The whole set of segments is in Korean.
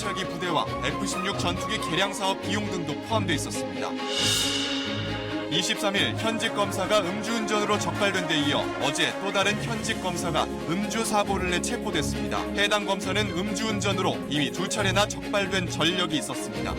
정찰기 부대와 F-16 전투기 개량 사업 비용 등도 포함돼 있었습니다. 23일 현직 검사가 음주운전으로 적발된 데 이어 어제 또 다른 현직 검사가 음주 사고를 내 체포됐습니다. 해당 검사는 음주운전으로 이미 2차례나 적발된 전력이 있었습니다.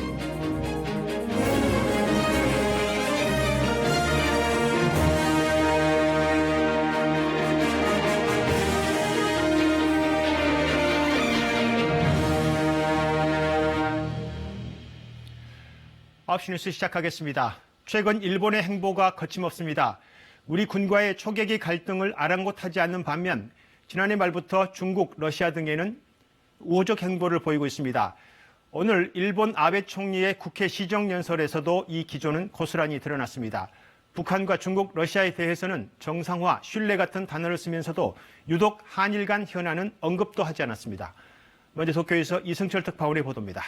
아홉시 뉴스 시작하겠습니다. 최근 일본의 행보가 거침없습니다. 우리 군과의 초계기 갈등을 아랑곳하지 않는 반면 지난해 말부터 중국, 러시아 등에는 우호적 행보를 보이고 있습니다. 오늘 일본 아베 총리의 국회 시정연설에서도 이 기조는 고스란히 드러났습니다. 북한과 중국, 러시아에 대해서는 정상화, 신뢰 같은 단어를 쓰면서도 유독 한일 간 현안은 언급도 하지 않았습니다. 먼저 도쿄에서 이승철 특파원의 보도입니다.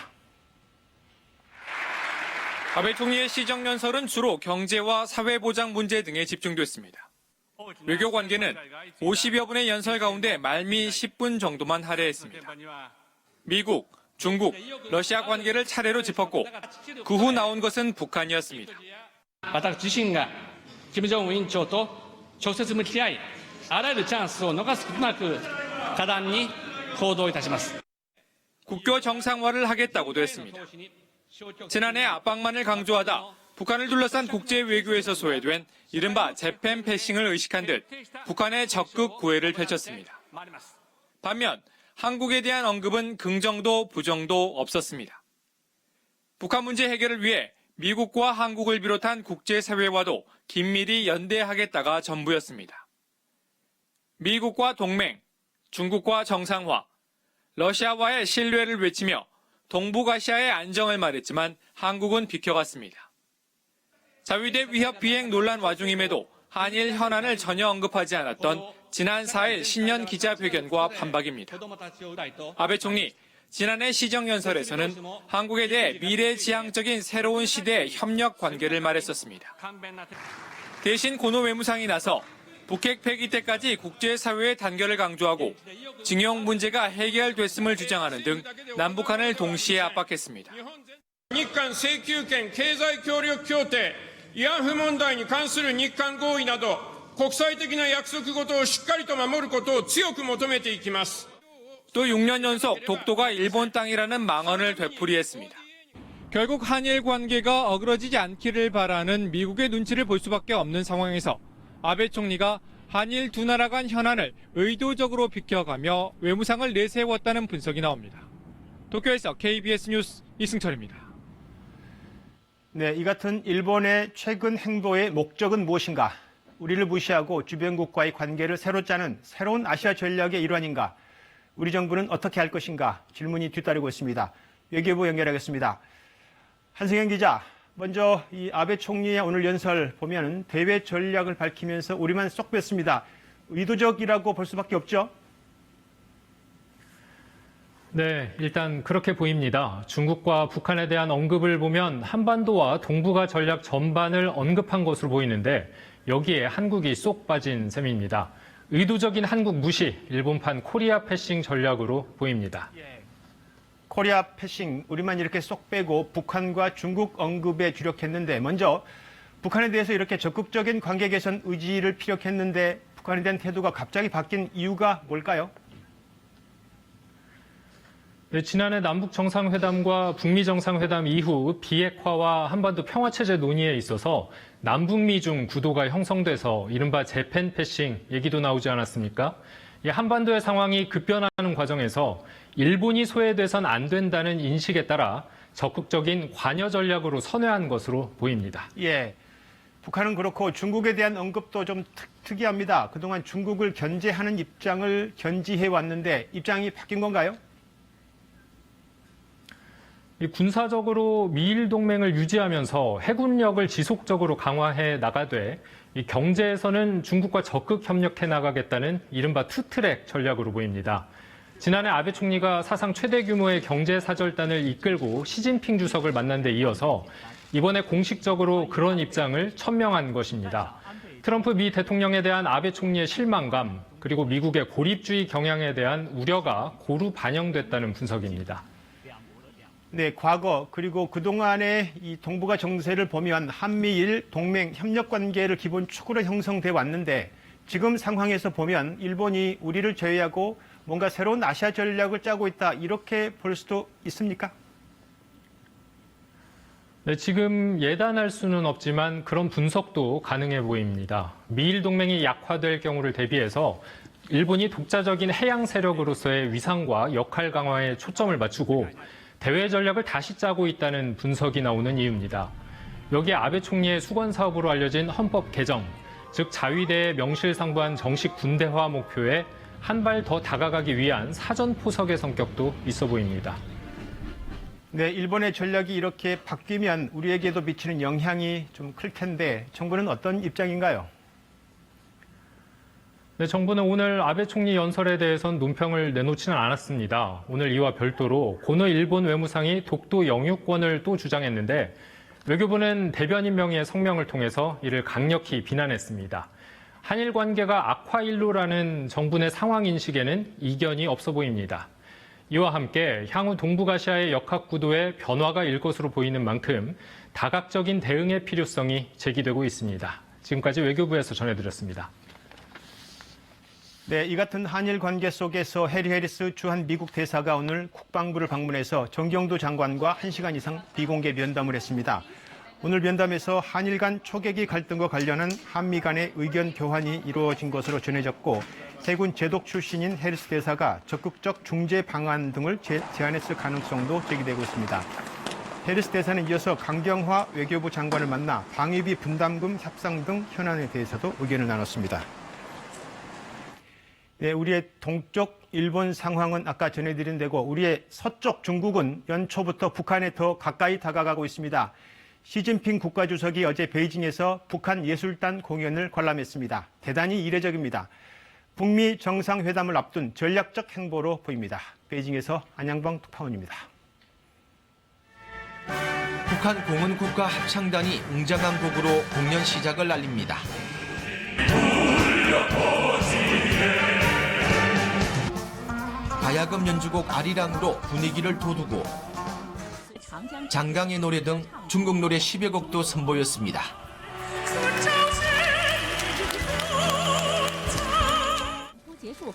아베 총리의 시정연설은 주로 경제와 사회보장 문제 등에 집중됐습니다. 외교 관계는 50여 분의 연설 가운데 말미 10분 정도만 할애했습니다. 미국, 중국, 러시아 관계를 차례로 짚었고 그 후 나온 것은 북한이었습니다. 私自身が金正恩委員長と直接向き合い、あらゆるチャンスを逃すことなく果断に行動いたします。 국교 정상화를 하겠다고도 했습니다. 지난해 압박만을 강조하다 북한을 둘러싼 국제 외교에서 소외된 이른바 재팬 패싱을 의식한 듯 북한의 적극 구애를 펼쳤습니다. 반면 한국에 대한 언급은 긍정도 부정도 없었습니다. 북한 문제 해결을 위해 미국과 한국을 비롯한 국제사회와도 긴밀히 연대하겠다가 전부였습니다. 미국과 동맹, 중국과 정상화, 러시아와의 신뢰를 외치며 동북아시아의 안정을 말했지만 한국은 비켜갔습니다. 자위대 위협 비행 논란 와중임에도 한일 현안을 전혀 언급하지 않았던 지난 4일 신년 기자회견과 반박입니다. 아베 총리, 지난해 시정연설에서는 한국에 대해 미래지향적인 새로운 시대의 협력 관계를 말했었습니다. 대신 고노 외무상이 나서 북핵 폐기 때까지 국제사회의 단결을 강조하고 징용 문제가 해결됐음을 주장하는 등 남북한을 동시에 압박했습니다. 日韓請求権経済協力協定、慰安婦問題に関する日韓合意など国際的な約束事をしっかりと守ることを強く求めていきます。 또 6년 연속 독도가 일본 땅이라는 망언을 되풀이했습니다. 결국 한일 관계가 어그러지지 않기를 바라는 미국의 눈치를 볼 수밖에 없는 상황에서 아베 총리가 한일 두 나라 간 현안을 의도적으로 비켜가며 외무상을 내세웠다는 분석이 나옵니다. 도쿄에서 KBS 뉴스 이승철입니다. 네, 이 같은 일본의 최근 행보의 목적은 무엇인가? 우리를 무시하고 주변국과의 관계를 새로 짜는 새로운 아시아 전략의 일환인가? 우리 정부는 어떻게 할 것인가? 질문이 뒤따르고 있습니다. 외교부 연결하겠습니다. 한승현 기자, 먼저 이 아베 총리의 오늘 연설 보면 대외 전략을 밝히면서 우리만 쏙 뺐습니다. 의도적이라고 볼 수밖에 없죠? 네, 일단 그렇게 보입니다. 중국과 북한에 대한 언급을 보면 한반도와 동북아 전략 전반을 언급한 것으로 보이는데 여기에 한국이 쏙 빠진 셈입니다. 의도적인 한국 무시, 일본판 코리아 패싱 전략으로 보입니다. 코리아 패싱, 우리만 이렇게 쏙 빼고 북한과 중국 언급에 주력했는데 먼저 북한에 대해서 이렇게 적극적인 관계 개선 의지를 피력했는데 북한에 대한 태도가 갑자기 바뀐 이유가 뭘까요? 네, 지난해 남북 정상회담과 북미 정상회담 이후 비핵화와 한반도 평화체제 논의에 있어서 남북미 중 구도가 형성돼서 이른바 재팬 패싱 얘기도 나오지 않았습니까? 이 한반도의 상황이 급변하는 과정에서 일본이 소외돼선 안 된다는 인식에 따라 적극적인 관여 전략으로 선회한 것으로 보입니다. 예, 북한은 그렇고 중국에 대한 언급도 좀 특이합니다. 그동안 중국을 견제하는 입장을 견지해 왔는데 입장이 바뀐 건가요? 군사적으로 미일 동맹을 유지하면서 해군력을 지속적으로 강화해 나가되 경제에서는 중국과 적극 협력해 나가겠다는 이른바 투트랙 전략으로 보입니다. 지난해 아베 총리가 사상 최대 규모의 경제사절단을 이끌고 시진핑 주석을 만난 데 이어서 이번에 공식적으로 그런 입장을 천명한 것입니다. 트럼프 미 대통령에 대한 아베 총리의 실망감, 그리고 미국의 고립주의 경향에 대한 우려가 고루 반영됐다는 분석입니다. 네, 과거 그리고 그동안의 이 동북아 정세를 보면 한미일 동맹 협력 관계를 기본축으로 형성돼 왔는데 지금 상황에서 보면 일본이 우리를 제외하고 뭔가 새로운 아시아 전략을 짜고 있다 이렇게 볼 수도 있습니까? 네, 지금 예단할 수는 없지만 그런 분석도 가능해 보입니다. 미일 동맹이 약화될 경우를 대비해서 일본이 독자적인 해양 세력으로서의 위상과 역할 강화에 초점을 맞추고 대외 전략을 다시 짜고 있다는 분석이 나오는 이유입니다. 여기에 아베 총리의 수건 사업으로 알려진 헌법 개정, 즉 자위대의 명실상부한 정식 군대화 목표에 한 발 더 다가가기 위한 사전 포석의 성격도 있어 보입니다. 네, 일본의 전략이 이렇게 바뀌면 우리에게도 미치는 영향이 좀 클 텐데 정부는 어떤 입장인가요? 네, 정부는 오늘 아베 총리 연설에 대해선 논평을 내놓지는 않았습니다. 오늘 이와 별도로 고노 일본 외무상이 독도 영유권을 또 주장했는데 외교부는 대변인 명의의 성명을 통해서 이를 강력히 비난했습니다. 한일 관계가 악화일로라는 정부의 상황 인식에는 이견이 없어 보입니다. 이와 함께 향후 동북아시아의 역학 구도에 변화가 일 것으로 보이는 만큼 다각적인 대응의 필요성이 제기되고 있습니다. 지금까지 외교부에서 전해드렸습니다. 네, 이 같은 한일 관계 속에서 해리 해리스 주한 미국 대사가 오늘 국방부를 방문해서 정경도 장관과 1시간 이상 비공개 면담을 했습니다. 오늘 면담에서 한일 간 초계기 갈등과 관련한 한미 간의 의견 교환이 이루어진 것으로 전해졌고 해군 제독 출신인 해리스 대사가 적극적 중재 방안 등을 제안했을 가능성도 제기되고 있습니다. 해리스 대사는 이어서 강경화 외교부 장관을 만나 방위비 분담금 협상 등 현안에 대해서도 의견을 나눴습니다. 네, 우리의 동쪽 일본 상황은 아까 전해드린 대로 우리의 서쪽 중국은 연초부터 북한에 더 가까이 다가가고 있습니다. 시진핑 국가주석이 어제 베이징에서 북한 예술단 공연을 관람했습니다. 대단히 이례적입니다. 북미 정상회담을 앞둔 전략적 행보로 보입니다. 베이징에서 안양방 특파원입니다. 북한 공군국가 합창단이 웅장한 곡으로 공연 시작을 알립니다. 가야금 연주곡 아리랑으로 분위기를 돋우고 장강의 노래 등 중국 노래 10여 곡도 선보였습니다.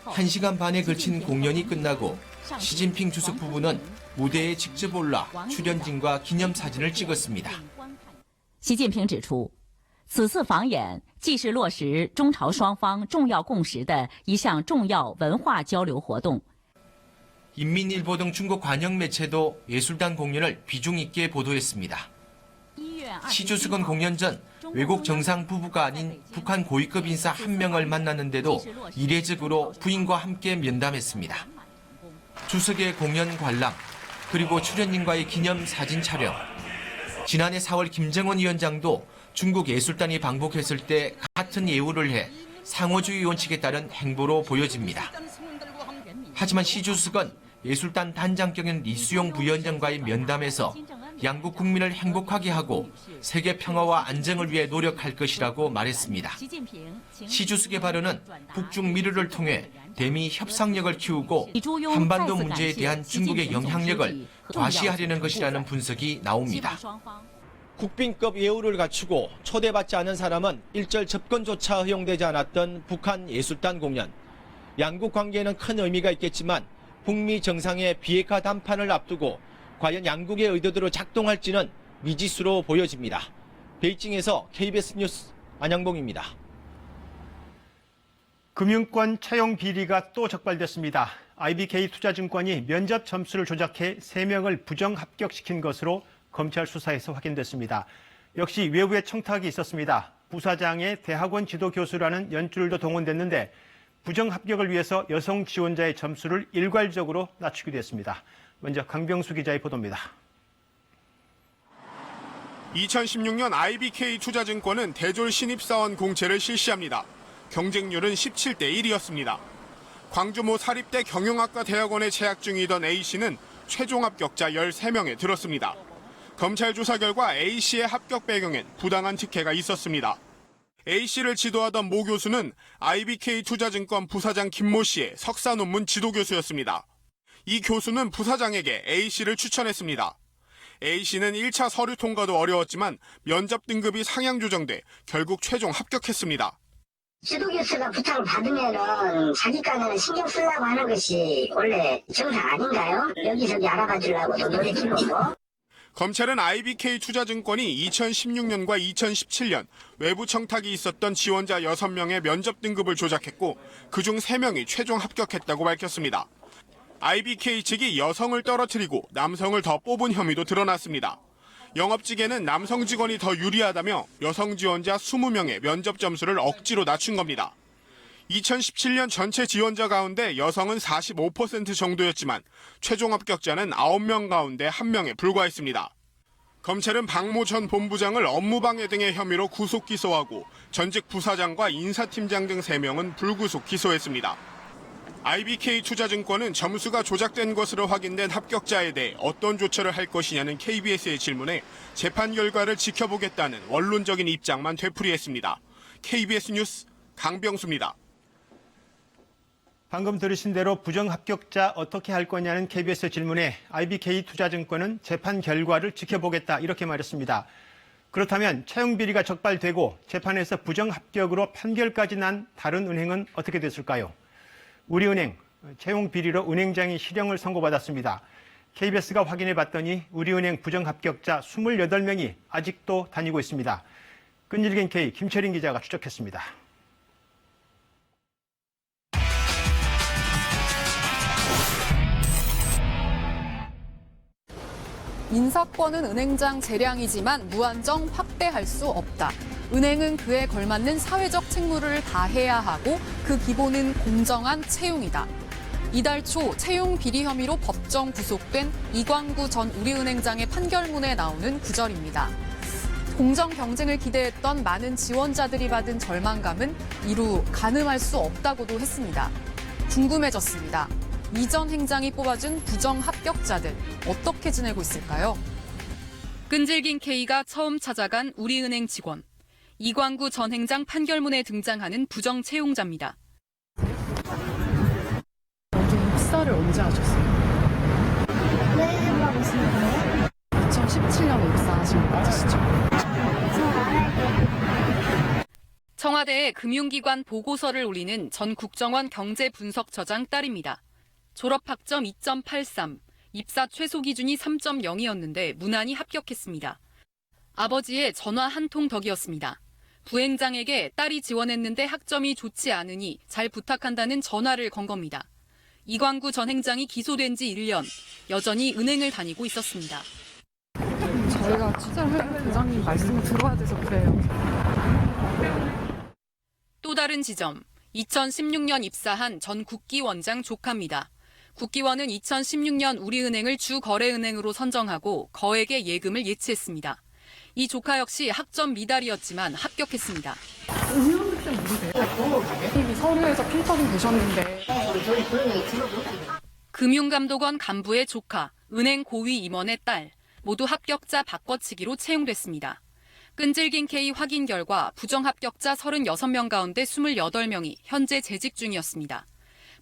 1시간 반에 걸친 공연이 끝나고 시진핑 주석 부부는 무대에 직접 올라 출연진과 기념사진을 찍었습니다. 习近平指出，此次访演既是落实中朝双方重要共识的一项重要文化交流活动。 인민일보 등 중국 관영 매체도 예술단 공연을 비중 있게 보도했습니다. 시주석은 공연 전 외국 정상 부부가 아닌 북한 고위급 인사 한 명을 만났는데도 이례적으로 부인과 함께 면담했습니다. 주석의 공연 관람, 그리고 출연진과의 기념 사진 촬영. 지난해 4월 김정은 위원장도 중국 예술단이 방북했을 때 같은 예우를 해 상호주의 원칙에 따른 행보로 보여집니다. 하지만 시 주석은 예술단 단장격인 리수용 부위원장과의 면담에서 양국 국민을 행복하게 하고 세계 평화와 안정을 위해 노력할 것이라고 말했습니다. 시 주석의 발언은 북중 미르를 통해 대미 협상력을 키우고 한반도 문제에 대한 중국의 영향력을 과시하려는 것이라는 분석이 나옵니다. 국빈급 예우를 갖추고 초대받지 않은 사람은 일절 접근조차 허용되지 않았던 북한 예술단 공연. 양국 관계에는 큰 의미가 있겠지만 북미 정상의 비핵화 담판을 앞두고 과연 양국의 의도대로 작동할지는 미지수로 보여집니다. 베이징에서 KBS 뉴스 안양봉입니다. 금융권 채용 비리가 또 적발됐습니다. IBK 투자증권이 면접 점수를 조작해 3명을 부정 합격시킨 것으로 검찰 수사에서 확인됐습니다. 역시 외부의 청탁이 있었습니다. 부사장의 대학원 지도 교수라는 연줄도 동원됐는데 부정 합격을 위해서 여성 지원자의 점수를 일괄적으로 낮추기도 했습니다. 먼저 강병수 기자의 보도입니다. 2016년 IBK 투자증권은 대졸 신입사원 공채를 실시합니다. 경쟁률은 17대 1이었습니다. 광주모 사립대 경영학과 대학원에 재학 중이던 A씨는 최종 합격자 13명에 들었습니다. 검찰 조사 결과 A씨의 합격 배경엔 부당한 특혜가 있었습니다. A씨를 지도하던 모 교수는 IBK 투자증권 부사장 김모 씨의 석사 논문 지도 교수였습니다. 이 교수는 부사장에게 A씨를 추천했습니다. A씨는 1차 서류 통과도 어려웠지만 면접 등급이 상향 조정돼 결국 최종 합격했습니다. 지도교수가 부탁을 받으면은 자기간에는 신경 쓰려고 하는 것이 원래 정상 아닌가요? 여기저기 알아봐 주려고도 노래 지르고. 검찰은 IBK 투자증권이 2016년과 2017년 외부 청탁이 있었던 지원자 6명의 면접 등급을 조작했고 그중 3명이 최종 합격했다고 밝혔습니다. IBK 측이 여성을 떨어뜨리고 남성을 더 뽑은 혐의도 드러났습니다. 영업직에는 남성 직원이 더 유리하다며 여성 지원자 20명의 면접 점수를 억지로 낮춘 겁니다. 2017년 전체 지원자 가운데 여성은 45% 정도였지만 최종 합격자는 9명 가운데 1명에 불과했습니다. 검찰은 박모 전 본부장을 업무방해 등의 혐의로 구속 기소하고 전직 부사장과 인사팀장 등 3명은 불구속 기소했습니다. IBK 투자증권은 점수가 조작된 것으로 확인된 합격자에 대해 어떤 조처를 할 것이냐는 KBS의 질문에 재판 결과를 지켜보겠다는 원론적인 입장만 되풀이했습니다. KBS 뉴스 강병수입니다. 방금 들으신 대로 부정합격자 어떻게 할 거냐는 KBS 질문에 IBK 투자증권은 재판 결과를 지켜보겠다 이렇게 말했습니다. 그렇다면 채용 비리가 적발되고 재판에서 부정합격으로 판결까지 난 다른 은행은 어떻게 됐을까요? 우리은행 채용 비리로 은행장이 실형을 선고받았습니다. KBS가 확인해 봤더니 우리은행 부정합격자 28명이 아직도 다니고 있습니다. 끈질긴 K 김철인 기자가 추적했습니다. 인사권은 은행장 재량이지만 무한정 확대할 수 없다. 은행은 그에 걸맞는 사회적 책무를 다해야 하고 그 기본은 공정한 채용이다. 이달 초 채용 비리 혐의로 법정 구속된 이광구 전 우리은행장의 판결문에 나오는 구절입니다. 공정 경쟁을 기대했던 많은 지원자들이 받은 절망감은 이루 가늠할 수 없다고도 했습니다. 궁금해졌습니다. 이 전 행장이 뽑아준 부정합격자들 어떻게 지내고 있을까요? 끈질긴 K가 처음 찾아간 우리은행 직원. 이광구 전 행장 판결문에 등장하는 부정 채용자입니다. 여기 입사를 언제 하셨어요? 왜 하고 있는 거예요? 2017년에 입사하신 거 맞으시죠? 청와대에 금융기관 보고서를 올리는 전 국정원 경제분석처장 딸입니다. 졸업학점 2.83, 입사 최소 기준이 3.0이었는데 무난히 합격했습니다. 아버지의 전화 한 통 덕이었습니다. 부행장에게 딸이 지원했는데 학점이 좋지 않으니 잘 부탁한다는 전화를 건 겁니다. 이광구 전 행장이 기소된 지 1년, 여전히 은행을 다니고 있었습니다. 저희가 취재를 부장님 말씀을 들어야 돼서 그래요. 또 다른 지점, 2016년 입사한 전 국기원장 조카입니다. 국기원은 2016년 우리은행을 주거래은행으로 선정하고 거액의 예금을 예치했습니다. 이 조카 역시 학점 미달이었지만 합격했습니다. 의원님 모르세요? 이미 서류에서 필터링 되셨는데. 금융감독원 간부의 조카, 은행 고위 임원의 딸, 모두 합격자 바꿔치기로 채용됐습니다. 끈질긴 K 확인 결과 부정합격자 36명 가운데 28명이 현재 재직 중이었습니다.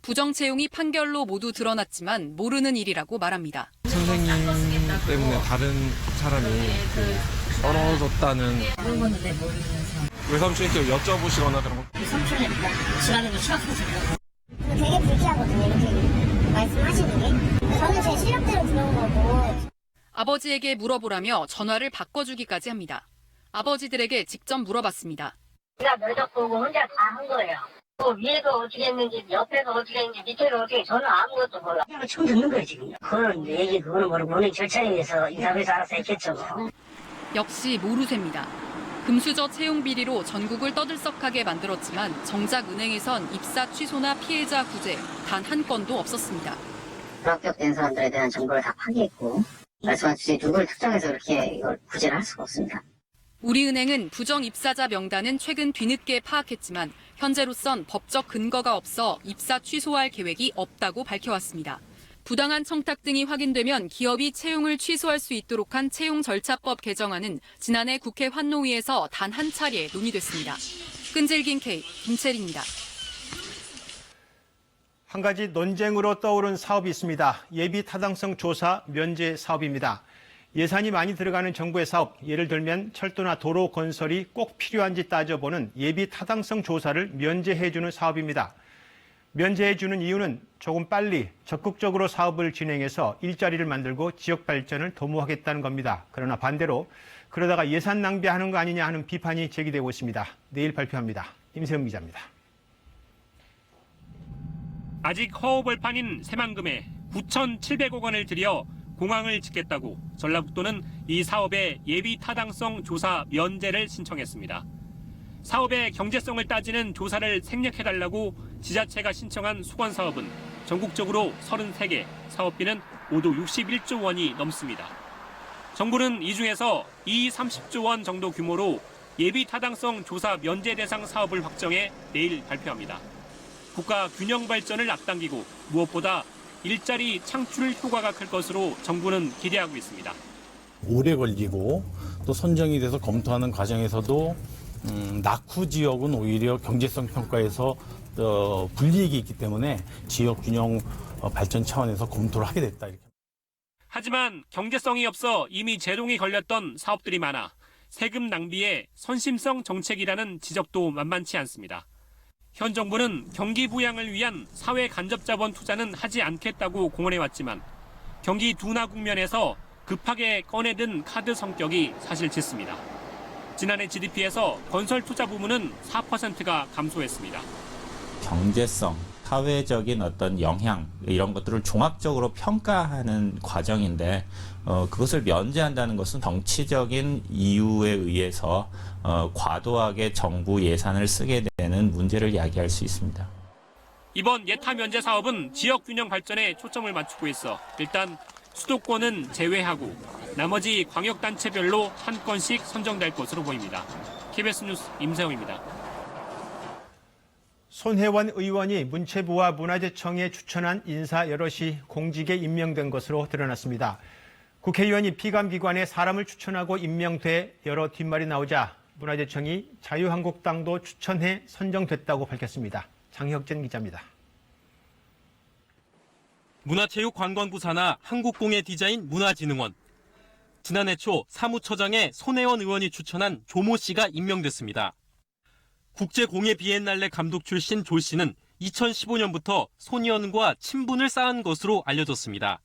부정 채용이 판결로 모두 드러났지만 모르는 일이라고 말합니다. 선생님 때문에 다른 사람이 떨어졌다는 외삼촌께 여쭤보시거나 그런 거. 외삼촌이 지랄이고 취업하세요. 되게 불쾌하거든요. 이렇게 말씀하시는 게. 저는 제 실력대로 들어온 거고. 아버지에게 물어보라며 전화를 바꿔주기까지 합니다. 아버지들에게 직접 물어봤습니다. 제가 면접 보고 혼자 다 한 거예요. 위에가 어떻게 했는지, 옆에가 어떻게 했는지, 밑에가 어떻게 했는지 저는 아무것도 몰라. 그냥 처음 듣는 거예요, 지금. 그거는 얘기, 그거는 모르고 은행 절차에 의해서 인사부에서 알아서 했겠죠. 뭐. 역시 모르쇠입니다. 금수저 채용 비리로 전국을 떠들썩하게 만들었지만 정작 은행에선 입사 취소나 피해자 구제 단 한 건도 없었습니다. 불합격된 사람들에 대한 정보를 다 파기했고 말씀하셨듯이 누구를 특정해서 그렇게 이걸 구제를 할 수가 없습니다. 우리은행은 부정 입사자 명단은 최근 뒤늦게 파악했지만 현재로선 법적 근거가 없어 입사 취소할 계획이 없다고 밝혀왔습니다. 부당한 청탁 등이 확인되면 기업이 채용을 취소할 수 있도록 한 채용절차법 개정안은 지난해 국회 환노위에서 단 한 차례 논의됐습니다. 끈질긴 K 김채리입니다. 한 가지 논쟁으로 떠오른 사업이 있습니다. 예비 타당성 조사 면제 사업입니다. 예산이 많이 들어가는 정부의 사업, 예를 들면 철도나 도로 건설이 꼭 필요한지 따져보는 예비 타당성 조사를 면제해주는 사업입니다. 면제해주는 이유는 조금 빨리 적극적으로 사업을 진행해서 일자리를 만들고 지역 발전을 도모하겠다는 겁니다. 그러나 반대로 그러다가 예산 낭비하는 거 아니냐 하는 비판이 제기되고 있습니다. 내일 발표합니다. 임세영 기자입니다. 아직 허허벌판인 새만금에 9,700억 원을 들여 공항을 짓겠다고 전라북도는 이 사업의 예비 타당성 조사 면제를 신청했습니다. 사업의 경제성을 따지는 조사를 생략해달라고 지자체가 신청한 수건 사업은 전국적으로 33개, 사업비는 모두 61조 원이 넘습니다. 정부는 이 중에서 30조 원 정도 규모로 예비 타당성 조사 면제 대상 사업을 확정해 내일 발표합니다. 국가 균형 발전을 앞당기고 무엇보다 일자리 창출 효과가 클 것으로 정부는 기대하고 있습니다. 오래 걸리고 또 선정이 돼서 검토하는 과정에서도 낙후 지역은 오히려 경제성 평가에서 불이익이 있기 때문에 지역 균형 발전 차원에서 검토를 하게 됐다. 이렇게. 하지만 경제성이 없어 이미 제동이 걸렸던 사업들이 많아 세금 낭비에 선심성 정책이라는 지적도 만만치 않습니다. 현 정부는 경기 부양을 위한 사회 간접 자본 투자는 하지 않겠다고 공언해왔지만 경기 둔화 국면에서 급하게 꺼내든 카드 성격이 사실 짙습니다. 지난해 GDP에서 건설 투자 부문은 4%가 감소했습니다. 경제성, 사회적인 어떤 영향 이런 것들을 종합적으로 평가하는 과정인데 그것을 면제한다는 것은 정치적인 이유에 의해서 과도하게 정부 예산을 쓰게 되는 문제를 야기할 수 있습니다. 이번 예타 면제 사업은 지역 균형 발전에 초점을 맞추고 있어 일단 수도권은 제외하고 나머지 광역단체별로 한 건씩 선정될 것으로 보입니다. KBS 뉴스 임세영입니다. 손혜원 의원이 문체부와 문화재청에 추천한 인사 여럿이 공직에 임명된 것으로 드러났습니다. 국회의원이 피감기관에 사람을 추천하고 임명돼 여러 뒷말이 나오자 문화재청이 자유한국당도 추천해 선정됐다고 밝혔습니다. 장혁진 기자입니다. 문화체육관광부 산하 한국공예 디자인 문화진흥원. 지난해 초 사무처장에 손혜원 의원이 추천한 조모 씨가 임명됐습니다. 국제공예 비엔날레 감독 출신 조 씨는 2015년부터 손 의원과 친분을 쌓은 것으로 알려졌습니다.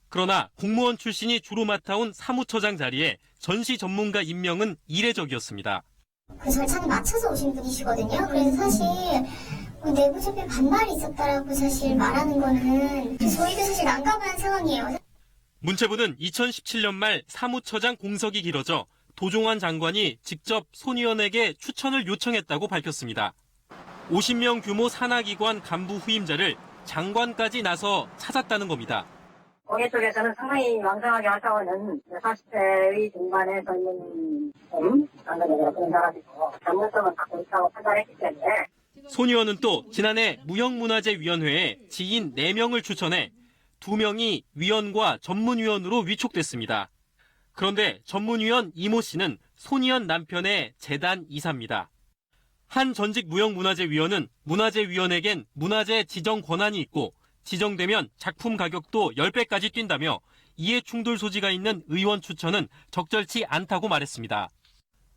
그러나 공무원 출신이 주로 맡아온 사무처장 자리에 전시 전문가 임명은 이례적이었습니다. 그 절차에 맞춰서 오신 분이시거든요. 그래서 사실 내부적인 반발이 있었다라고 사실 말하는 거는 저희도 사실 난감한 상황이에요. 문체부는 2017년 말 사무처장 공석이 길어져 도종환 장관이 직접 손 의원에게 추천을 요청했다고 밝혔습니다. 50명 규모 산하기관 간부 후임자를 장관까지 나서 찾았다는 겁니다. 공예 쪽에서는 상당히 왕성하게 활동하는 40대의 중반에 서 있는 장관이라고 그런 사람이고 전문성은 갖고 있다고 판단했기 때문에 손 의원은 또 지난해 무형문화재위원회에 지인 4명을 추천해 2명이 위원과 전문위원으로 위촉됐습니다. 그런데 전문위원 이모 씨는 손 의원 남편의 재단 이사입니다. 한 전직 무형문화재위원은 문화재위원에겐 문화재 지정 권한이 있고 지정되면 작품 가격도 10배까지 뛴다며 이해 충돌 소지가 있는 의원 추천은 적절치 않다고 말했습니다.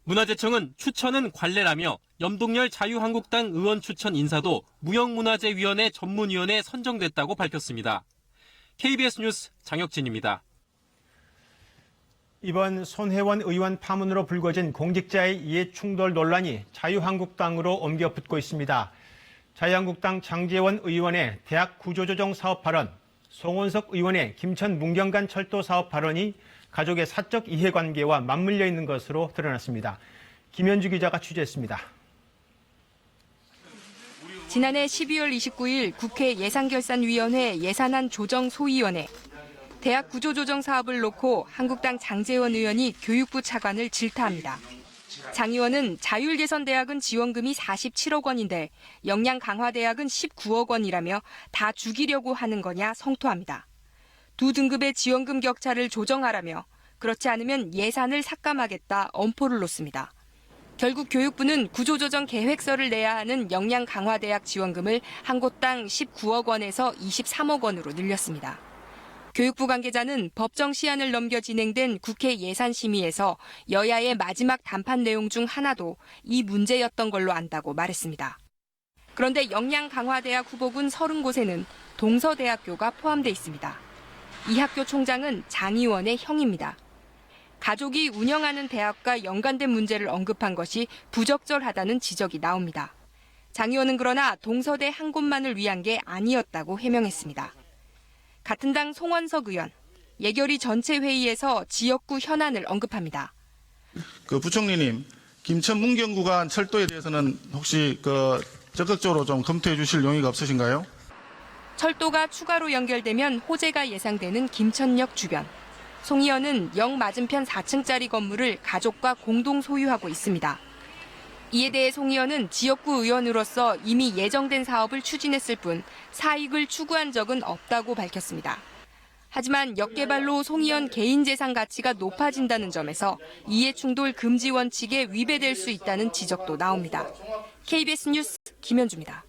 문화재청은 추천은 관례라며 염동열 자유한국당 의원 추천 인사도 무형문화재위원회 전문위원회에 선정됐다고 밝혔습니다. KBS 뉴스 장혁진입니다. 이번 손혜원 의원 파문으로 불거진 공직자의 이해 충돌 논란이 자유한국당으로 옮겨 붙고 있습니다. 자유한국당 장제원 의원의 대학 구조조정 사업 발언, 송원석 의원의 김천 문경간 철도 사업 발언이 가족의 사적 이해관계와 맞물려 있는 것으로 드러났습니다. 김현주 기자가 취재했습니다. 지난해 12월 29일 국회 예산결산위원회 예산안 조정 소위원회. 대학 구조조정 사업을 놓고 한국당 장제원 의원이 교육부 차관을 질타합니다. 장 의원은 자율개선대학은 지원금이 47억 원인데 역량강화대학은 19억 원이라며 다 죽이려고 하는 거냐 성토합니다. 두 등급의 지원금 격차를 조정하라며 그렇지 않으면 예산을 삭감하겠다 엄포를 놓습니다. 결국 교육부는 구조조정 계획서를 내야 하는 역량강화대학 지원금을 한국당 19억 원에서 23억 원으로 늘렸습니다. 교육부 관계자는 법정 시한을 넘겨 진행된 국회 예산심의에서 여야의 마지막 담판 내용 중 하나도 이 문제였던 걸로 안다고 말했습니다. 그런데 영양강화대학 후보군 30곳에는 동서대학교가 포함돼 있습니다. 이 학교 총장은 장 의원의 형입니다. 가족이 운영하는 대학과 연관된 문제를 언급한 것이 부적절하다는 지적이 나옵니다. 장 의원은 그러나 동서대 한 곳만을 위한 게 아니었다고 해명했습니다. 같은 당 송원석 의원, 예결위 전체 회의에서 지역구 현안을 언급합니다. 부총리님, 김천 문경 구간 철도에 대해서는 혹시 적극적으로 좀 검토해 주실 용의가 없으신가요? 철도가 추가로 연결되면 호재가 예상되는 김천역 주변. 송 의원은 역 맞은편 4층짜리 건물을 가족과 공동 소유하고 있습니다. 이에 대해 송 의원은 지역구 의원으로서 이미 예정된 사업을 추진했을 뿐 사익을 추구한 적은 없다고 밝혔습니다. 하지만 역 개발로 송 의원 개인 재산 가치가 높아진다는 점에서 이해충돌 금지 원칙에 위배될 수 있다는 지적도 나옵니다. KBS 뉴스 김현주입니다.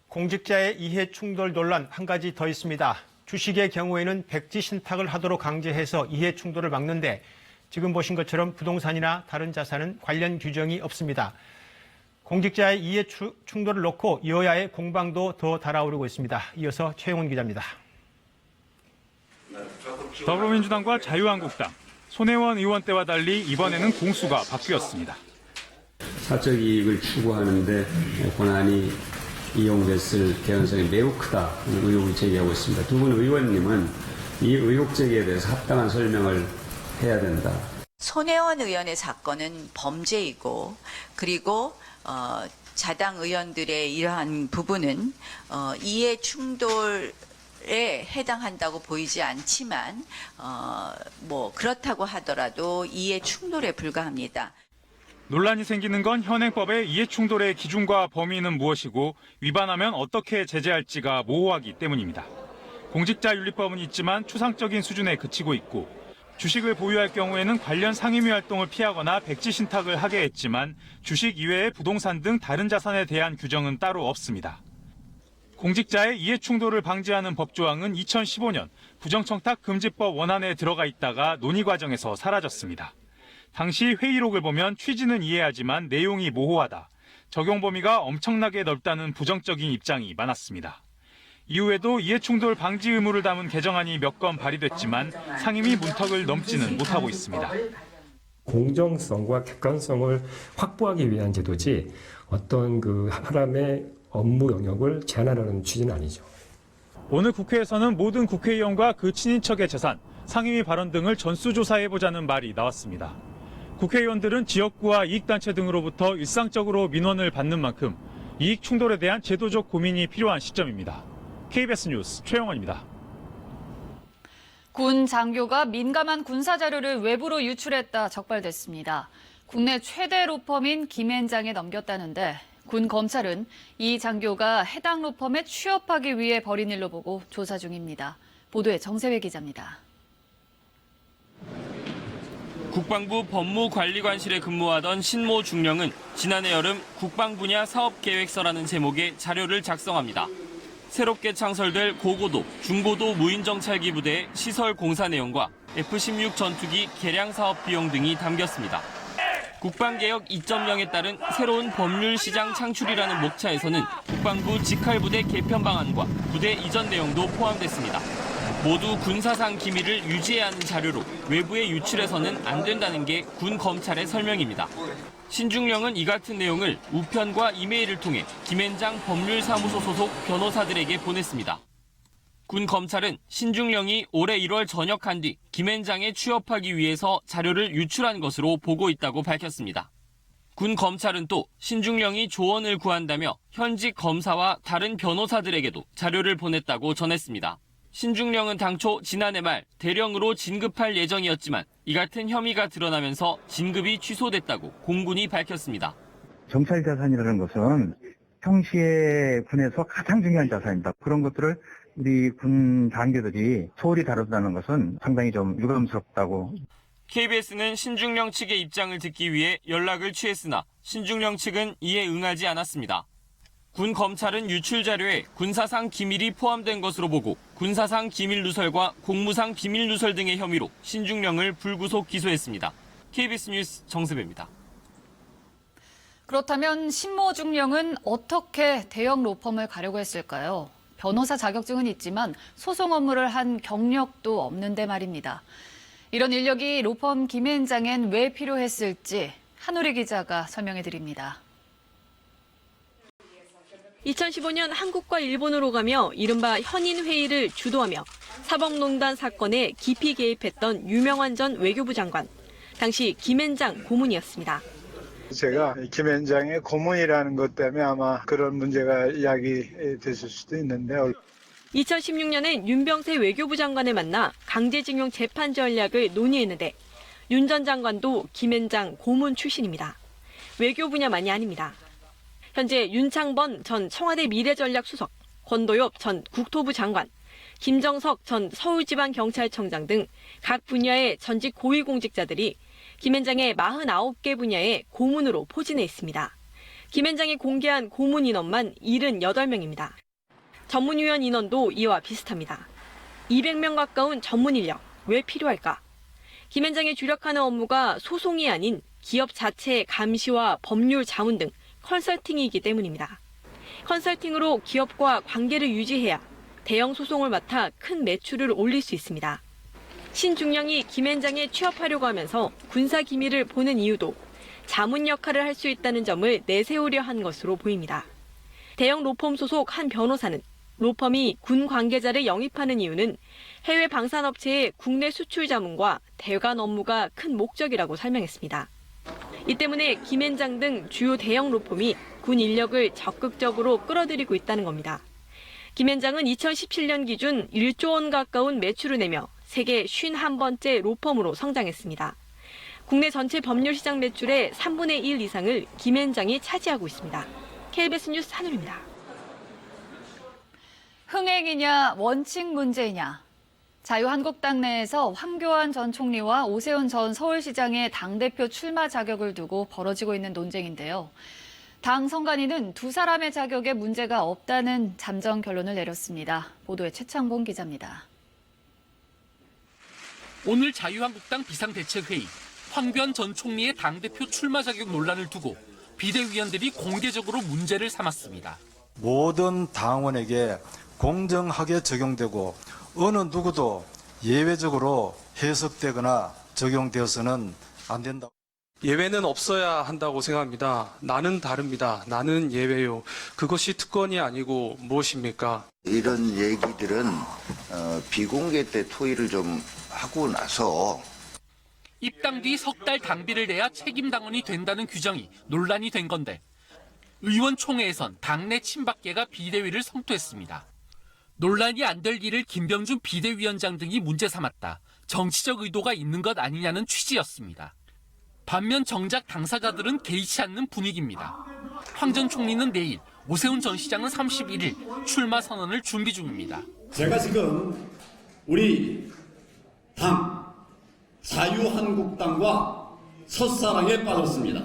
공직자의 이해충돌 논란 한 가지 더 있습니다. 주식의 경우에는 백지 신탁을 하도록 강제해서 이해충돌을 막는데 지금 보신 것처럼 부동산이나 다른 자산은 관련 규정이 없습니다. 공직자의 이해충돌을 놓고 여야의 공방도 더 달아오르고 있습니다. 이어서 최영훈 기자입니다. 더불어민주당과 자유한국당, 손혜원 의원 때와 달리 이번에는 공수가 바뀌었습니다. 사적 이익을 추구하는데 권한이 이용됐을 개연성이 매우 크다 의혹을 제기하고 있습니다. 두 분 의원님은 이 의혹 제기에 대해서 합당한 설명을 해야 된다. 손혜원 의원의 사건은 범죄이고 그리고 자당 의원들의 이러한 부분은 이해 충돌에 해당한다고 보이지 않지만 그렇다고 하더라도 이해 충돌에 불과합니다. 논란이 생기는 건 현행법의 이해충돌의 기준과 범위는 무엇이고 위반하면 어떻게 제재할지가 모호하기 때문입니다. 공직자윤리법은 있지만 추상적인 수준에 그치고 있고 주식을 보유할 경우에는 관련 상임위 활동을 피하거나 백지 신탁을 하게 했지만 주식 이외의 부동산 등 다른 자산에 대한 규정은 따로 없습니다. 공직자의 이해충돌을 방지하는 법조항은 2015년 부정청탁 금지법 원안에 들어가 있다가 논의 과정에서 사라졌습니다. 당시 회의록을 보면 취지는 이해하지만 내용이 모호하다, 적용 범위가 엄청나게 넓다는 부정적인 입장이 많았습니다. 이후에도 이해충돌 방지 의무를 담은 개정안이 몇 건 발의됐지만 상임위 문턱을 넘지는 못하고 있습니다. 공정성과 객관성을 확보하기 위한 제도지 어떤 사람의 업무 영역을 제한하려는 취지는 아니죠. 오늘 국회에서는 모든 국회의원과 그 친인척의 재산, 상임위 발언 등을 전수조사해보자는 말이 나왔습니다. 국회의원들은 지역구와 이익단체 등으로부터 일상적으로 민원을 받는 만큼 이익 충돌에 대한 제도적 고민이 필요한 시점입니다. KBS 뉴스 최영원입니다. 군 장교가 민감한 군사 자료를 외부로 유출했다 적발됐습니다. 국내 최대 로펌인 김앤장에 넘겼다는데 군 검찰은 이 장교가 해당 로펌에 취업하기 위해 벌인 일로 보고 조사 중입니다. 보도에 정세회 기자입니다. 국방부 법무관리관실에 근무하던 신모 중령은 지난해 여름 국방 분야 사업계획서라는 제목의 자료를 작성합니다. 새롭게 창설될 고고도, 중고도 무인정찰기 부대의 시설 공사 내용과 F-16 전투기 개량 사업 비용 등이 담겼습니다. 국방개혁 2.0에 따른 새로운 법률 시장 창출이라는 목차에서는 국방부 직할부대 개편 방안과 부대 이전 내용도 포함됐습니다. 모두 군사상 기밀을 유지해야 하는 자료로 외부에 유출해서는 안 된다는 게 군 검찰의 설명입니다. 신중령은 이 같은 내용을 우편과 이메일을 통해 김앤장 법률사무소 소속 변호사들에게 보냈습니다. 군 검찰은 신중령이 올해 1월 전역한 뒤 김앤장에 취업하기 위해서 자료를 유출한 것으로 보고 있다고 밝혔습니다. 군 검찰은 또 신중령이 조언을 구한다며 현직 검사와 다른 변호사들에게도 자료를 보냈다고 전했습니다. 신중령은 당초 지난해 말 대령으로 진급할 예정이었지만 이 같은 혐의가 드러나면서 진급이 취소됐다고 공군이 밝혔습니다. 정찰 자산이라는 것은 평시에 군에서 가장 중요한 자산입니다. 그런 것들을 우리 군 장교들이 소홀히 다룬다는 것은 상당히 좀 유감스럽다고. KBS는 신중령 측의 입장을 듣기 위해 연락을 취했으나 신중령 측은 이에 응하지 않았습니다. 군 검찰은 유출 자료에 군사상 기밀이 포함된 것으로 보고 군사상 기밀 누설과 공무상 비밀 누설 등의 혐의로 신중령을 불구속 기소했습니다. KBS 뉴스 정세배입니다. 그렇다면 신모 중령은 어떻게 대형 로펌을 가려고 했을까요? 변호사 자격증은 있지만 소송 업무를 한 경력도 없는데 말입니다. 이런 인력이 로펌 김앤장엔 왜 필요했을지 한우리 기자가 설명해 드립니다. 2015년 한국과 일본으로 가며 이른바 현인회의를 주도하며 사법농단 사건에 깊이 개입했던 유명한 전 외교부 장관. 당시 김앤장 고문이었습니다. 제가 김앤장의 고문이라는 것 때문에 아마 그런 문제가 야기됐을 수도 있는데 2016년엔 윤병세 외교부 장관을 만나 강제징용 재판 전략을 논의했는데 윤 전 장관도 김앤장 고문 출신입니다. 외교 분야만이 아닙니다. 현재 윤창번 전 청와대 미래전략수석, 권도엽 전 국토부 장관, 김정석 전 서울지방경찰청장 등 각 분야의 전직 고위공직자들이 김앤장의 49개 분야에 고문으로 포진해 있습니다. 김앤장이 공개한 고문 인원만 78명입니다. 전문위원 인원도 이와 비슷합니다. 200명 가까운 전문 인력, 왜 필요할까? 김앤장이 주력하는 업무가 소송이 아닌 기업 자체의 감시와 법률 자문 등 컨설팅이기 때문입니다. 컨설팅으로 기업과 관계를 유지해야 대형 소송을 맡아 큰 매출을 올릴 수 있습니다. 신중령이 김앤장에 취업하려고 하면서 군사 기밀을 보는 이유도 자문 역할을 할 수 있다는 점을 내세우려 한 것으로 보입니다. 대형 로펌 소속 한 변호사는 로펌이 군 관계자를 영입하는 이유는 해외 방산업체의 국내 수출 자문과 대관 업무가 큰 목적이라고 설명했습니다. 이 때문에 김앤장 등 주요 대형 로펌이 군 인력을 적극적으로 끌어들이고 있다는 겁니다. 김앤장은 2017년 기준 1조 원 가까운 매출을 내며 세계 51번째 로펌으로 성장했습니다. 국내 전체 법률 시장 매출의 3분의 1 이상을 김앤장이 차지하고 있습니다. KBS 뉴스 한우리입니다. 흥행이냐 원칙 문제이냐. 자유한국당 내에서 황교안 전 총리와 오세훈 전 서울시장의 당대표 출마 자격을 두고 벌어지고 있는 논쟁인데요. 당 선관위는 두 사람의 자격에 문제가 없다는 잠정 결론을 내렸습니다. 보도에 최창봉 기자입니다. 오늘 자유한국당 비상대책회의, 황교안 전 총리의 당대표 출마 자격 논란을 두고 비대위원들이 공개적으로 문제를 삼았습니다. 모든 당원에게 공정하게 적용되고 어느 누구도 예외적으로 해석되거나 적용되어서는 안 된다. 예외는 없어야 한다고 생각합니다. 나는 다릅니다. 나는 예외요. 그것이 특권이 아니고 무엇입니까? 이런 얘기들은 비공개 때 토의를 좀 하고 나서 입당 뒤 석 달 당비를 내야 책임 당원이 된다는 규정이 논란이 된 건데 의원총회에선 당내 친박계가 비대위를 성토했습니다. 논란이 안 될 일을 김병준 비대위원장 등이 문제 삼았다. 정치적 의도가 있는 것 아니냐는 취지였습니다. 반면 정작 당사자들은 개의치 않는 분위기입니다. 황 전 총리는 내일, 오세훈 전 시장은 31일 출마 선언을 준비 중입니다. 제가 지금 우리 당 자유한국당과 첫사랑에 빠졌습니다.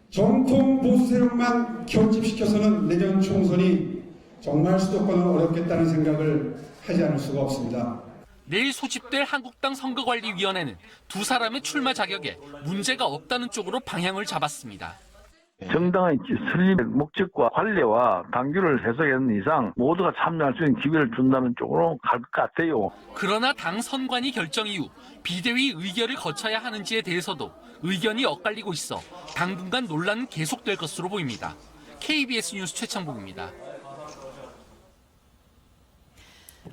정통 보수 세력만 결집시켜서는 내년 총선이 정말 수도권은 어렵겠다는 생각을 하지 않을 수가 없습니다. 내일 소집될 한국당 선거관리위원회는 두 사람의 출마 자격에 문제가 없다는 쪽으로 방향을 잡았습니다. 정당의 설립 목적과 관례와 당규를 해석하는 이상 모두가 참여할 수 있는 기회를 준다는 쪽으로 갈 것 같아요. 그러나 당 선관위 결정 이후 비대위 의결을 거쳐야 하는지에 대해서도 의견이 엇갈리고 있어 당분간 논란은 계속될 것으로 보입니다. KBS 뉴스 최창봉입니다.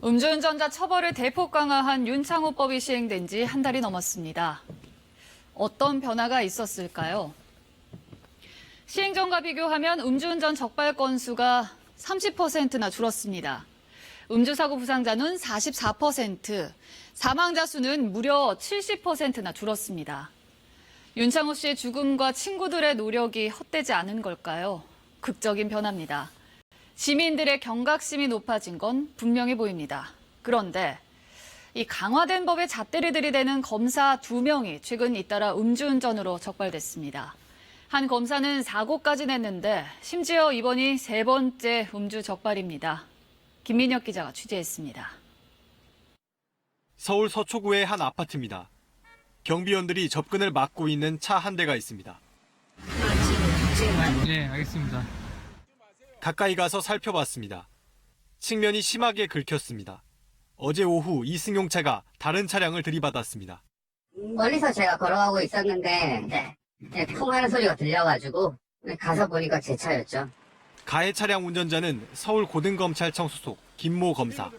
음주운전자 처벌을 대폭 강화한 윤창호법이 시행된 지 한 달이 넘었습니다. 어떤 변화가 있었을까요? 시행 전과 비교하면 음주운전 적발 건수가 30%나 줄었습니다. 음주사고 부상자는 44%, 사망자 수는 무려 70%나 줄었습니다. 윤창호 씨의 죽음과 친구들의 노력이 헛되지 않은 걸까요? 극적인 변화입니다. 시민들의 경각심이 높아진 건 분명해 보입니다. 그런데 이 강화된 법에 잣대를 들이대는 검사 2명이 최근 잇따라 음주운전으로 적발됐습니다. 한 검사는 사고까지 냈는데 심지어 이번이 3번째 음주 적발입니다. 김민혁 기자가 취재했습니다. 서울 서초구의 한 아파트입니다. 경비원들이 접근을 막고 있는 차 한 대가 있습니다. 네, 알겠습니다. 가까이 가서 살펴봤습니다. 측면이 심하게 긁혔습니다. 어제 오후 이승용차가 다른 차량을 들이받았습니다. 멀리서 제가 걸어가고 있었는데 쿵 하는 소리가 들려가지고 가서 보니까 제 차였죠. 가해 차량 운전자는 서울고등검찰청 소속 김모 검사.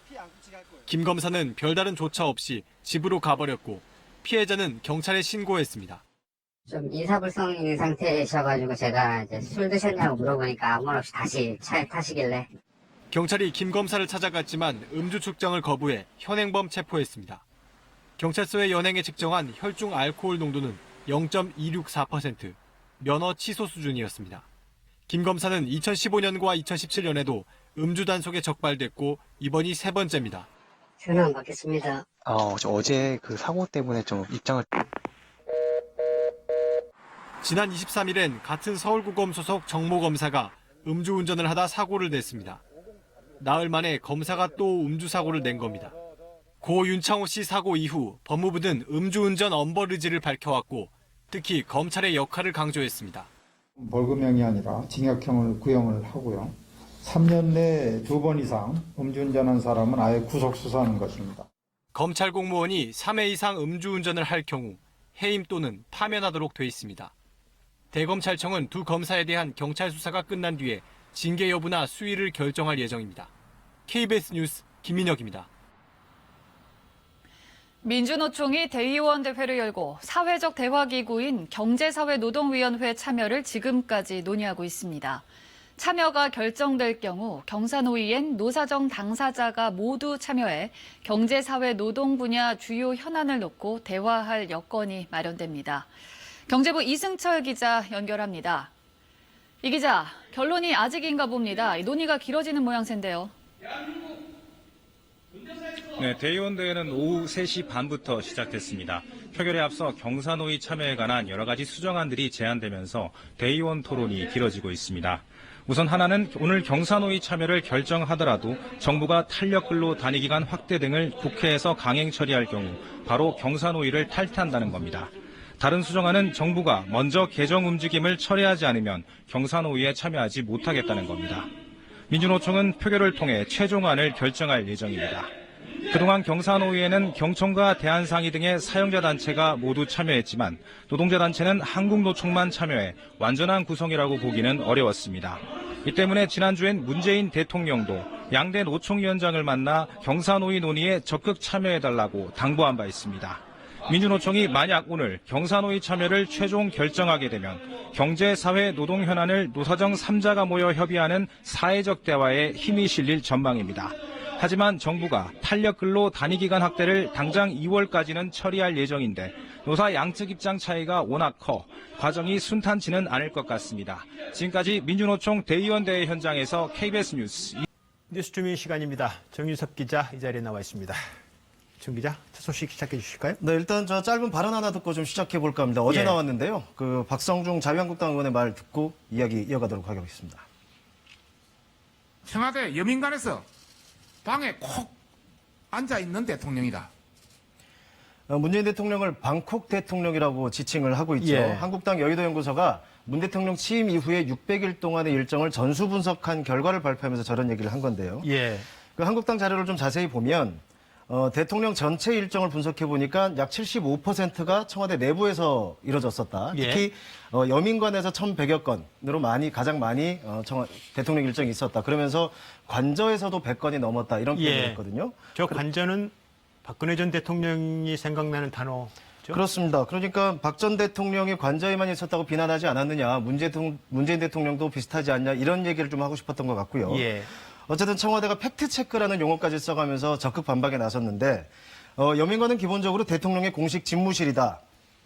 김 검사는 별다른 조차 없이 집으로 가버렸고 피해자는 경찰에 신고했습니다. 좀 인사불성 있는 상태셔가지고 제가 이제 술 드셨냐고 물어보니까 아무 말 없이 다시 차에 타시길래 경찰이 김 검사를 찾아갔지만 음주 측정을 거부해 현행범 체포했습니다. 경찰서에 연행에 측정한 혈중 알코올 농도는 0.264%, 면허 취소 수준이었습니다. 김 검사는 2015년과 2017년에도 음주 단속에 적발됐고 이번이 3번째입니다. 전화 안 받겠습니다. 어제 그 사고 때문에 좀 입장을... 지난 23일엔 같은 서울구검 소속 정모 검사가 음주운전을 하다 사고를 냈습니다. 나흘 만에 검사가 또 음주사고를 낸 겁니다. 고 윤창호 씨 사고 이후 법무부는 음주운전 엄벌 의지를 밝혀왔고 특히 검찰의 역할을 강조했습니다. 벌금형이 아니라 징역형을 구형을 하고요. 3년 내에 2번 이상 음주운전한 사람은 아예 구속수사하는 것입니다. 검찰 공무원이 3회 이상 음주운전을 할 경우 해임 또는 파면하도록 돼 있습니다. 대검찰청은 두 검사에 대한 경찰 수사가 끝난 뒤에 징계 여부나 수위를 결정할 예정입니다. KBS 뉴스 김민혁입니다. 민주노총이 대의원 대회를 열고 사회적 대화기구인 경제사회노동위원회 참여를 지금까지 논의하고 있습니다. 참여가 결정될 경우 경사노위엔 노사정 당사자가 모두 참여해 경제사회노동 분야 주요 현안을 놓고 대화할 여건이 마련됩니다. 경제부 이승철 기자 연결합니다. 이 기자, 결론이 아직인가 봅니다. 논의가 길어지는 모양새인데요. 네, 대의원 대회는 오후 3시 반부터 시작됐습니다. 표결에 앞서 경사노위 참여에 관한 여러 가지 수정안들이 제안되면서 대의원 토론이 길어지고 있습니다. 우선 하나는 오늘 경사노위 참여를 결정하더라도 정부가 탄력근로 단위기간 확대 등을 국회에서 강행 처리할 경우 바로 경사노위를 탈퇴한다는 겁니다. 다른 수정안은 정부가 먼저 개정 움직임을 철회하지 않으면 경사노위에 참여하지 못하겠다는 겁니다. 민주노총은 표결을 통해 최종안을 결정할 예정입니다. 그동안 경사노위에는 경총과 대한상의 등의 사용자 단체가 모두 참여했지만 노동자 단체는 한국노총만 참여해 완전한 구성이라고 보기는 어려웠습니다. 이 때문에 지난주엔 문재인 대통령도 양대 노총위원장을 만나 경사노위 논의에 적극 참여해달라고 당부한 바 있습니다. 민주노총이 만약 오늘 경사노위 참여를 최종 결정하게 되면 경제, 사회, 노동 현안을 노사정 3자가 모여 협의하는 사회적 대화에 힘이 실릴 전망입니다. 하지만 정부가 탄력근로 단위기간 확대를 당장 2월까지는 처리할 예정인데 노사 양측 입장 차이가 워낙 커 과정이 순탄치는 않을 것 같습니다. 지금까지 민주노총 대의원 대회 현장에서 KBS 뉴스 뉴스주민 시간입니다. 정윤섭 기자 이 자리에 나와 있습니다. 정 기자, 첫 소식 시작해 주실까요? 네, 일단 저 짧은 발언 하나 듣고 좀 시작해 볼까 합니다. 어제 나왔는데요. 그 박성중 자유한국당 의원의 말 듣고 이야기 이어가도록 하겠습니다. 청와대 여민관에서 방에 콕 앉아있는 대통령이다. 문재인 대통령을 방콕 대통령이라고 지칭을 하고 있죠. 한국당 여의도연구소가 문 대통령 취임 이후에 600일 동안의 일정을 전수 분석한 결과를 발표하면서 저런 얘기를 한 건데요. 그 한국당 자료를 좀 자세히 보면 대통령 전체 일정을 분석해 보니까 약 75%가 청와대 내부에서 이뤄졌었다. 특히 여민관에서 1,100여 건으로 가장 많이 대통령 일정이 있었다. 그러면서 관저에서도 100건이 넘었다. 이런 표현을 했거든요. 저 관저는 박근혜 전 대통령이 생각나는 단어죠? 그렇습니다. 그러니까 박 전 대통령이 관저에만 있었다고 비난하지 않았느냐. 문재인 대통령도 비슷하지 않냐. 이런 얘기를 좀 하고 싶었던 것 같고요. 어쨌든 청와대가 팩트체크라는 용어까지 써가면서 적극 반박에 나섰는데 여민관은 기본적으로 대통령의 공식 집무실이다.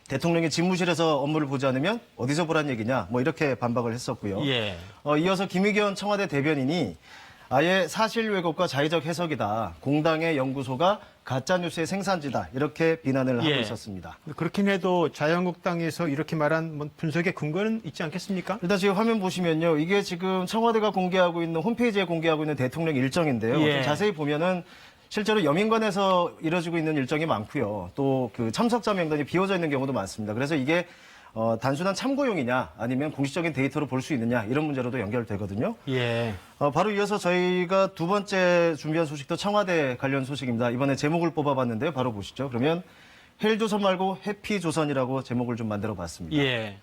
대통령이 집무실에서 업무를 보지 않으면 어디서 보란 얘기냐. 뭐 이렇게 반박을 했었고요. 이어서 김의겸 청와대 대변인이 아예 사실 왜곡과 자의적 해석이다. 공당의 연구소가 가짜뉴스의 생산지다 이렇게 비난을 하고 예. 있었습니다. 그렇긴 해도 자유한국당에서 이렇게 말한 뭐 분석의 근거는 있지 않겠습니까? 일단 지금 화면 보시면요. 이게 지금 청와대가 공개하고 있는 홈페이지에 공개하고 있는 대통령 일정인데요. 예. 좀 자세히 보면은 실제로 여민관에서 이뤄지고 있는 일정이 많고요. 또 그 참석자 명단이 비워져 있는 경우도 많습니다. 그래서 이게 단순한 참고용이냐 아니면 공식적인 데이터로 볼 수 있느냐 이런 문제로도 연결되거든요. 예. 바로 이어서 저희가 두 번째 준비한 소식도 청와대 관련 소식입니다. 이번에 제목을 뽑아봤는데요. 바로 보시죠. 그러면 헬조선 말고 해피조선이라고 제목을 좀 만들어봤습니다. 예.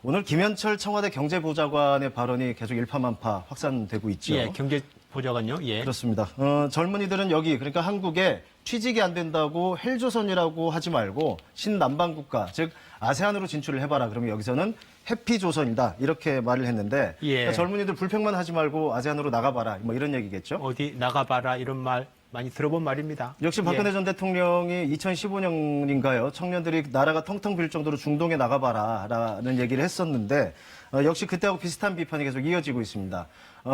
오늘 김현철 청와대 경제보좌관의 발언이 계속 일파만파 확산되고 있죠. 예. 경제보좌관요. 예. 그렇습니다. 젊은이들은 여기 그러니까 한국에 취직이 안 된다고 헬조선이라고 하지 말고 신남방국가 즉 아세안으로 진출을 해봐라. 그러면 여기서는 해피조선이다 이렇게 말을 했는데 예. 그러니까 젊은이들 불평만 하지 말고 아세안으로 나가봐라 뭐 이런 얘기겠죠. 어디 나가봐라 이런 말 많이 들어본 말입니다. 역시 박근혜 전 대통령이 2015년인가요? 청년들이 나라가 텅텅 빌 정도로 중동에 나가봐라라는 얘기를 했었는데 역시 그때하고 비슷한 비판이 계속 이어지고 있습니다.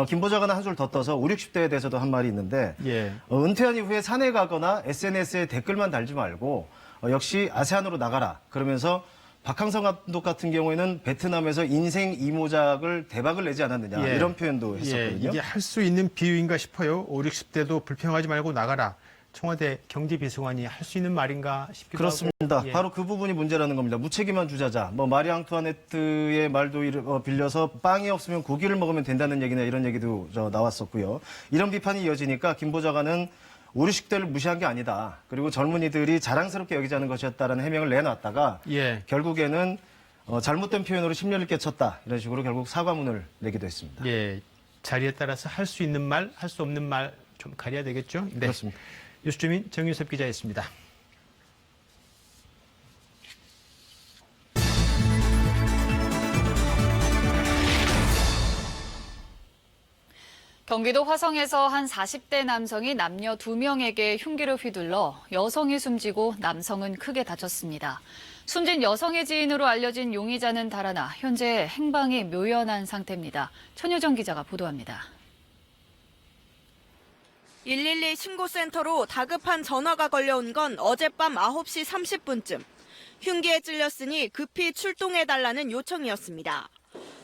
김 보좌관은 한술 더 떠서 50, 60대에 대해서도 한 말이 있는데 예. 은퇴한 이후에 산에 가거나 SNS에 댓글만 달지 말고 역시 아세안으로 나가라. 그러면서 박항서 감독 같은 경우에는 베트남에서 인생 이모작을 대박을 내지 않았느냐 예. 이런 표현도 예. 했었거든요. 이게 할 수 있는 비유인가 싶어요. 50, 60대도 불평하지 말고 나가라. 청와대 경제비서관이 할 수 있는 말인가 싶기도 그렇습니다. 하고. 예. 바로 그 부분이 문제라는 겁니다. 무책임한 주자자. 뭐 마리 앙투아네트의 말도 빌려서 빵이 없으면 고기를 먹으면 된다는 얘기나 이런 얘기도 나왔었고요. 이런 비판이 이어지니까 김 보좌관은 50, 60대를 무시한 게 아니다. 그리고 젊은이들이 자랑스럽게 여기자는 것이었다라는 해명을 내놨다가 예. 결국에는 잘못된 표현으로 심려를 끼쳤다. 이런 식으로 결국 사과문을 내기도 했습니다. 예. 자리에 따라서 할 수 있는 말, 할 수 없는 말 좀 가려야 되겠죠? 네. 그렇습니다. 뉴스주민 정윤섭 기자였습니다. 경기도 화성에서 한 40대 남성이 남녀 2명에게 흉기를 휘둘러 여성이 숨지고 남성은 크게 다쳤습니다. 숨진 여성의 지인으로 알려진 용의자는 달아나 현재 행방이 묘연한 상태입니다. 천효정 기자가 보도합니다. 112 신고센터로 다급한 전화가 걸려온 건 어젯밤 9시 30분쯤. 흉기에 찔렸으니 급히 출동해달라는 요청이었습니다.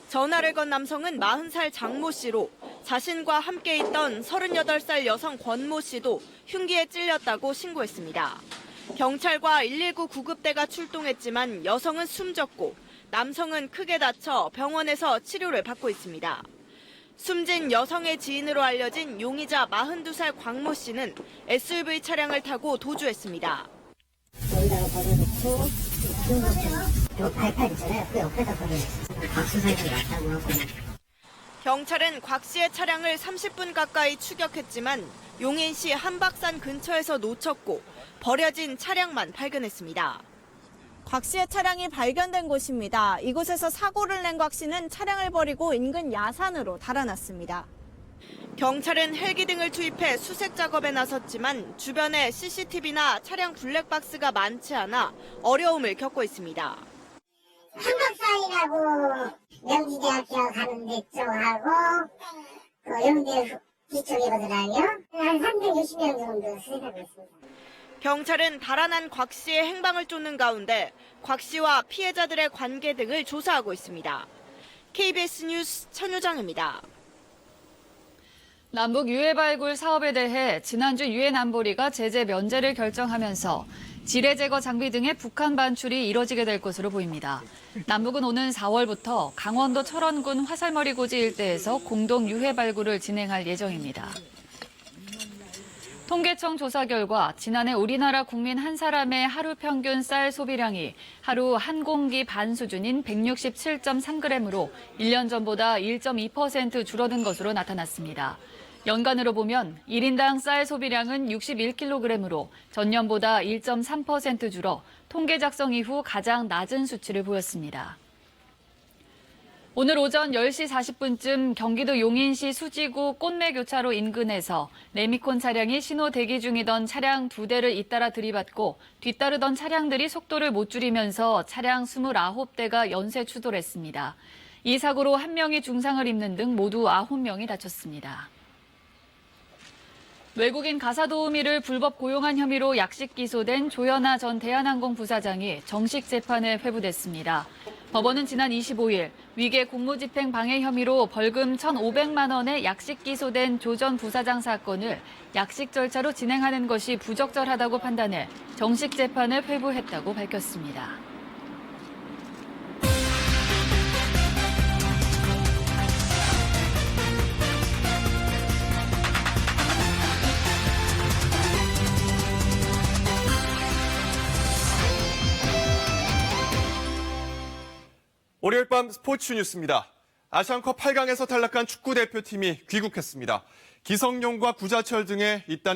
전화를 건 남성은 40살 장모 씨로 자신과 함께 있던 38살 여성 권모 씨도 흉기에 찔렸다고 신고했습니다. 경찰과 119 구급대가 출동했지만 여성은 숨졌고 남성은 크게 다쳐 병원에서 치료를 받고 있습니다. 숨진 여성의 지인으로 알려진 용의자 42살 광모 씨는 SUV 차량을 타고 도주했습니다. 여기다가 버려놓고 요 발판 있잖아요. 그 옆에다 버려놨어요. 박수사기가 났다고 하고. 경찰은 곽 씨의 차량을 30분 가까이 추격했지만 용인시 한박산 근처에서 놓쳤고 버려진 차량만 발견했습니다. 곽 씨의 차량이 발견된 곳입니다. 이곳에서 사고를 낸 곽 씨는 차량을 버리고 인근 야산으로 달아났습니다. 경찰은 헬기 등을 투입해 수색 작업에 나섰지만 주변에 CCTV나 차량 블랙박스가 많지 않아 어려움을 겪고 있습니다. 한박산이라고 명지대학교 가는 데 쪽하고 그 영대 뒤쪽이거든요. 한 360명 정도 수색하고 있습니다. 경찰은 달아난 곽 씨의 행방을 쫓는 가운데 곽 씨와 피해자들의 관계 등을 조사하고 있습니다. KBS 뉴스 천효정입니다. 남북 유해 발굴 사업에 대해 지난주 유엔 안보리가 제재 면제를 결정하면서 지뢰 제거 장비 등의 북한 반출이 이뤄지게 될 것으로 보입니다. 남북은 오는 4월부터 강원도 철원군 화살머리 고지 일대에서 공동 유해 발굴을 진행할 예정입니다. 통계청 조사 결과 지난해 우리나라 국민 한 사람의 하루 평균 쌀 소비량이 하루 한 공기 반 수준인 167.3g으로 1년 전보다 1.2% 줄어든 것으로 나타났습니다. 연간으로 보면 1인당 쌀 소비량은 61kg으로 전년보다 1.3% 줄어 통계 작성 이후 가장 낮은 수치를 보였습니다. 오늘 오전 10시 40분쯤 경기도 용인시 수지구 꽃매교차로 인근에서 레미콘 차량이 신호 대기 중이던 차량 2대를 잇따라 들이받고 뒤따르던 차량들이 속도를 못 줄이면서 차량 29대가 연쇄 추돌했습니다. 이 사고로 1명이 중상을 입는 등 모두 9명이 다쳤습니다. 외국인 가사도우미를 불법 고용한 혐의로 약식 기소된 조현아 전 대한항공 부사장이 정식 재판에 회부됐습니다. 법원은 지난 25일 위계 공무집행 방해 혐의로 벌금 1,500만 원의 약식 기소된 조 전 부사장 사건을 약식 절차로 진행하는 것이 부적절하다고 판단해 정식 재판에 회부했다고 밝혔습니다. 월요일 밤 스포츠 뉴스입니다. 아시안컵 8강에서 탈락한 축구 대표팀이 귀국했습니다. 기성용과 구자철 등의 잇단